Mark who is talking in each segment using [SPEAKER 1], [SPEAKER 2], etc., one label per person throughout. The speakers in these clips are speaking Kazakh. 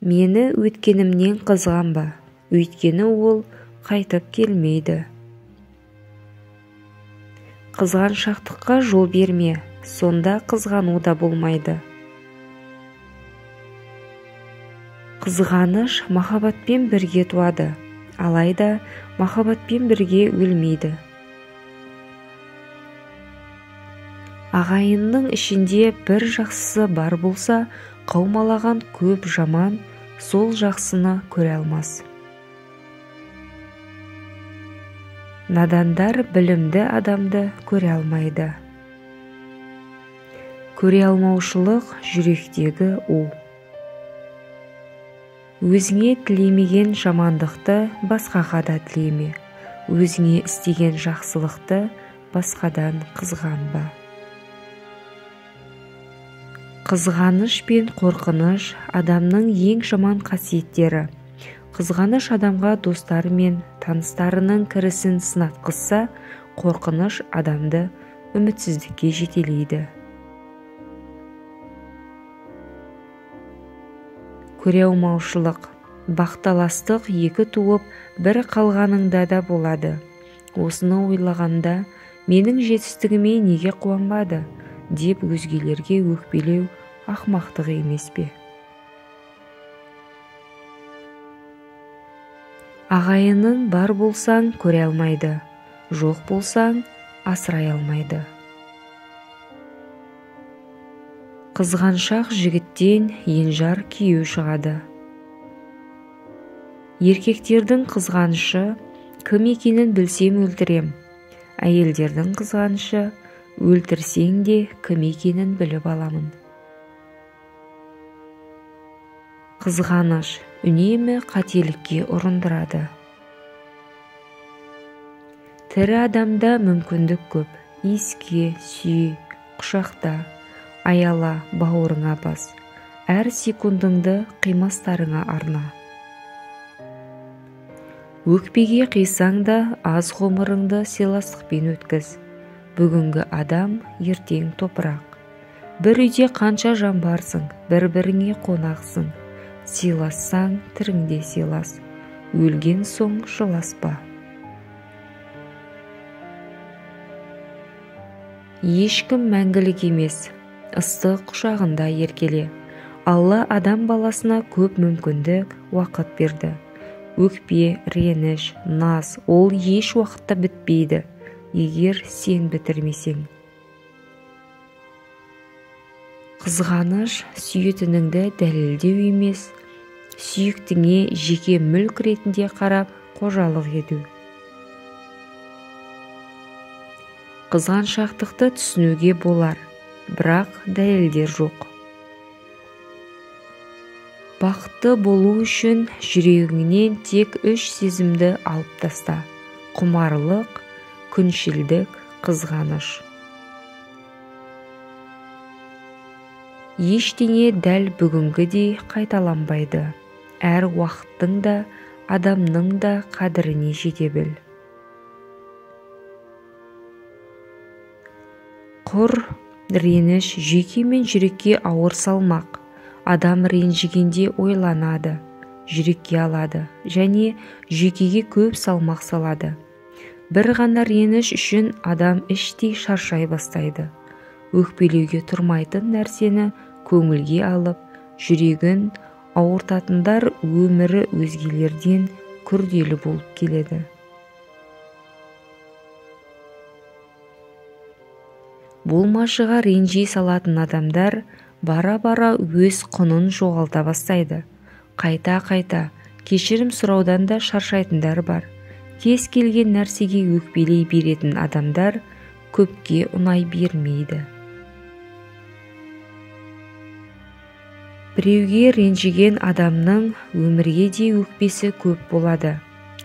[SPEAKER 1] Мені өткенімнен қызғанба, өйткені ол қайтып келмейді. Қызғаншақтыққа жол берме, сонда қызғану да болмайды. Қызғаныш махаббатпен бірге туады, алайда махаббатпен бірге өлмейді. Ағайынның ішінде бір жақсысы бар болса, қаумалаған көп жаман сол жақсыны көре алмас. Надандар білімді адамды көре алмайды. Көре алмаушылық жүректегі у. Өзіңе тілемеген жамандықты басқаға да тілеме. Өзіңе істеген жақсылықты басқадан қызғанба. Қызғаныш пен қорқыныш адамның ең жаман қасиеттері. Қызғаныш адамға достары мен таныстарының кірісін сынатқызса, қорқыныш адамды үмітсіздікке жетелейді. Көре алмаушылық, бақталастық екі туып, бір қалғаныңда да болады. Осыны ойлағанда, менің жетістігіме неге қуанбады, деп өзгелерге өкпелеу ақымақтық емес пе? Ағайының бар болсаң көре алмайды, жоқ болсаң асырай алмайды. Қызғаншақ жігіттен енжар күйеу шығады. Еркектердің қызғанышы кім екенін білсем өлтірем. Әйелдердің қызғанышы өлтірсең де кім екенін біліп аламын. Қызғаныш үнемі қателікке ұрындырады. Тірі адамда мүмкіндік көп. Иіске, сүй, құшақта, аяла, бауырыңа бас. Әр секундыңды қимастарыңа арна. Өкпеге қисаң да аз ғұмырыңды сыйластықпен өткіз. Бүгінгі адам ертең топырақ. Бір үйде қанша жан барсың, бір-біріңе қонақсың. Сыйлассаң, тіріңде сыйлас, өлген соң жыласпа. Ешкім мәңгілік емес, ыстық құшағында еркеле. Алла адам баласына көп мүмкіндік, уақыт берді. Өкпе, реніш, наз, ол еш уақытта бітпейді, егер сен бітірмесең. Қызғаныш сүйетініңді дәлелдеу емес, сүйіктіңе жеке мүлк ретінде қарап қожалық ету. Қызғаншақтықты түсінуге болар, бірақ дәлелдер жоқ. Бақытты болу үшін жүрегіңнен тек үш сезімді алып таста: құмарлық, күншілдік, қызғаныш. Ештеңе дәл бүгінгідей қайталанбайды. Әр уақыттың да, адамның да қадіріне жете біл. Құр, реніш жүйке мен жүрекке ауыр салмақ. Адам ренжігенде ойланады, жүрекке алады және жүйкеге көп салмақ салады. Бір ғана реніш үшін адам іштей шаршай бастайды. Өкпелеуге тұрмайтын нәрсені көңілге алып, жүрегін ауыртатындар өмірі өзгелерден күрделі болып келеді. Болмашыға ренжи салатын адамдар бара-бара өз құнын жоғалта бастайды. Қайта-қайта кешірім сұраудан да шаршайтындар бар. Кез келген нәрсеге өкпелей беретін адамдар көпке ұнай бермейді. Біреуге ренжіген адамның өмірге де өкпесі көп болады.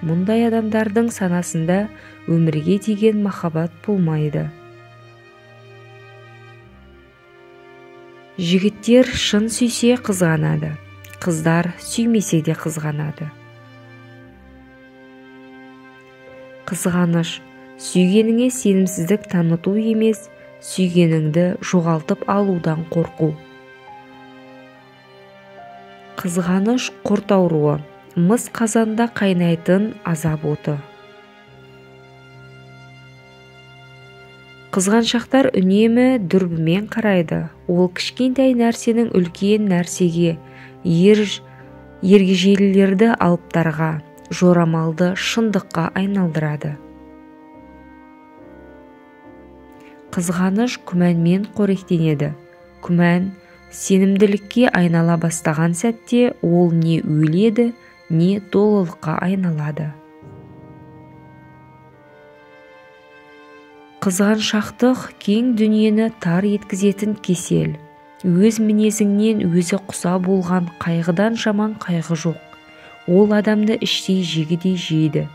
[SPEAKER 1] Мұндай адамдардың санасында өмірге деген махаббат болмайды. Жігіттер шын сүйсе қызғанады, қыздар сүймесе де қызғанады. Қызғаныш сүйгеніңе сенімсіздік таныту емес, сүйгеніңді жоғалтып алудан қорқу. Қызғаныш құрт ауруы, мыс қазанда қайнайтын азап оты. Қызғаншақтар үнемі дүрбімен қарайды. Ол кішкентай нәрсенің үлкен нәрсеге, ергежейлілерді алыптарға, жорамалды шындыққа айналдырады. Қызғаныш күмәнмен қоректенеді. Күмән сенімділікке айнала бастаған сәтте ол не өледі, не долылыққа айналады. Қызғаншақтық кең дүниені тар еткізетін кесел. Өз мінезіңнен өзі құса болған қайғыдан жаман қайғы жоқ. Ол адамды іштей жегідей жейді.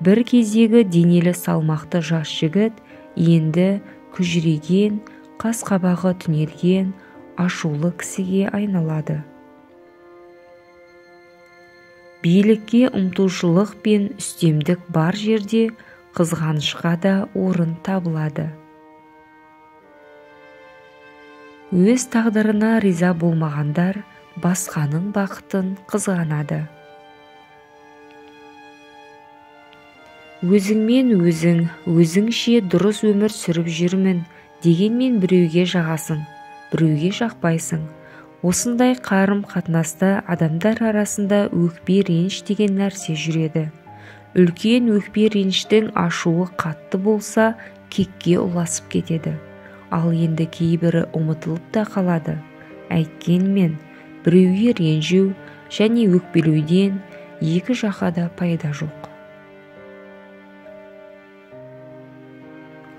[SPEAKER 1] Бір кездегі денелі салмақты жас жігіт енді күжіреген, қас-қабағы түнерген, ашулы кісіге айналады. Билікке ұмтылушылық пен үстемдік бар жерде қызғанышқа да орын табылады. Өз тағдырына риза болмағандар басқаның бақытын қызғанады. Өзіңмен өзіңше дұрыс өмір сүріп жүрмін дегенмен біреуге жағасың, біреуге жақпайсың. Осындай қарым-қатынаста адамдар арасында өкпе реніш деген нәрсе жүреді. Үлкен өкпе реніштің ашуы қатты болса, кекке ұласып кетеді. Ал енді кейбірі ұмытылып та қалады. Әйткенмен, біреуге ренжу және өкпелеуден екі жаққа да пайда жоқ.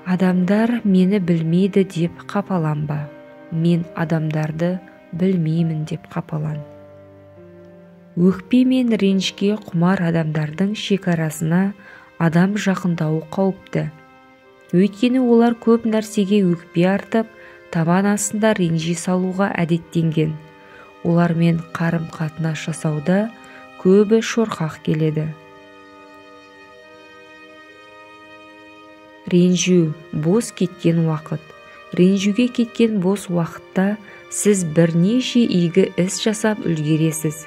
[SPEAKER 1] Адамдар мені білмейді деп қапаланба. Мен адамдарды білмеймін деп қапалан. Өкпе мен ренішке құмар адамдардың шекарасына адам жақындауы қауіпті. Өйткені олар көп нәрсеге өкпе артып, табан астында ренжи салуға әдеттенген. Олармен қарым-қатынас жасауда көбі шорқақ келеді. Ренжу – бос кеткен уақыт. Ренжуге кеткен бос уақытта сіз бірнеше игі іс жасап үлгересіз.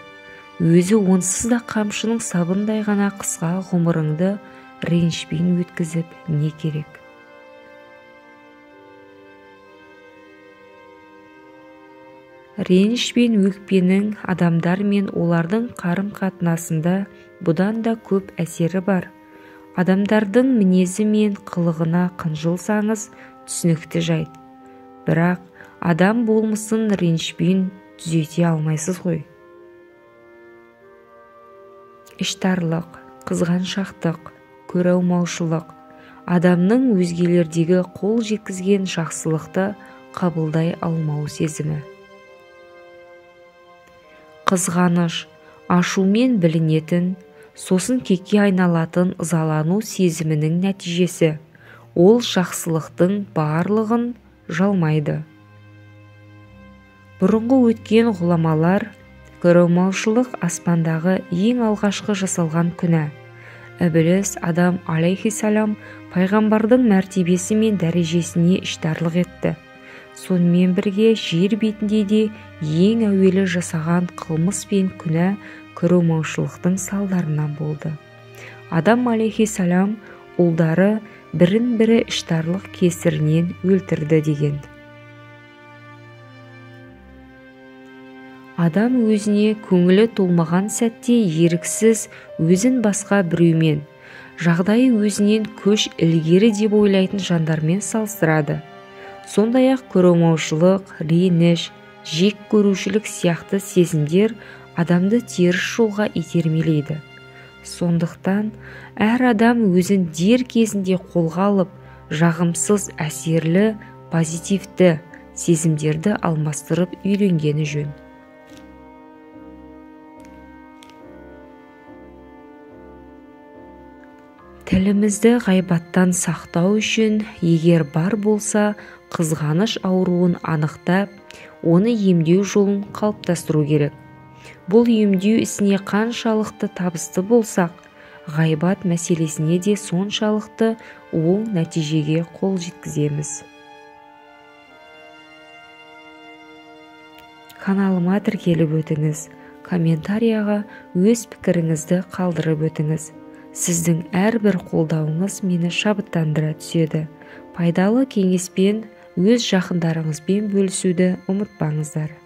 [SPEAKER 1] Өзі онсыз да қамшының сабындай ғана қысқа ғұмырыңды ренішпен өткізіп не керек? Реніш пен өкпенің адамдар мен олардың қарым-қатынасында бұдан да көп әсері бар. Адамдардың мінезі мен қылығына қынжылсаңыз түсінікті жайт. Бірақ адам болмысын ренішпен түзете алмайсыз ғой. Іштарлық, қызғаншақтық, көреалмаушылық, адамның өзгелердегі қол жеткізген жақсылықты қабылдай алмау сезімі. Қызғаныш, ашумен білінетін, сосын кекке айналатын ызалану сезімінің нәтижесі. Ол жақсылықтың барлығын жалмайды. Бұрынғы өткен ғұламалар көреалмаушылық аспандағы ең алғашқы жасалған күнә. Ібіліс Адам алейхиссалам пайғамбардың мәртебесі мен дәрежесіне іштарлық етті. Сонымен бірге жер бетінде де ең әуелі жасаған қылмыс пен күнә көреалмаушылықтың салдарынан болды. Адам алейхиссалам ұлдары бірін-бірі іштарлық кесірінен өлтірді деген. Адам өзіне көңілі толмаған сәтте еріксіз өзін басқа біреумен, жағдайы өзінен көш ілгері деп ойлайтын жандармен салыстырады. Сондай-ақ көреалмаушылық, реніш, жек көрушілік сияқты сезімдер адамды теріс жолға итермелейді. Сондықтан әр адам өзін дер кезінде қолға алып, жағымсыз әсерлі, позитивті сезімдерді алмастырып үйренгені жөн. Тілімізді ғайбаттан сақтау үшін егер бар болса, қызғаныш ауруын анықтап, оны емдеу жолын қалыптастыру керек. Бұл емдеу ісіне қаншалықты табысты болсақ, ғайбат мәселесіне де соншалықты оң нәтижеге қол жеткіземіз. Каналыма тіркеліп өтіңіз. комментарияға өз пікіріңізді қалдырып өтіңіз. Сіздің әрбір қолдауыңыз мені шабыттандыра түседі. Пайдалы кеңеспен өз жақындарыңызбен бөлісуді ұмытпаңыздар.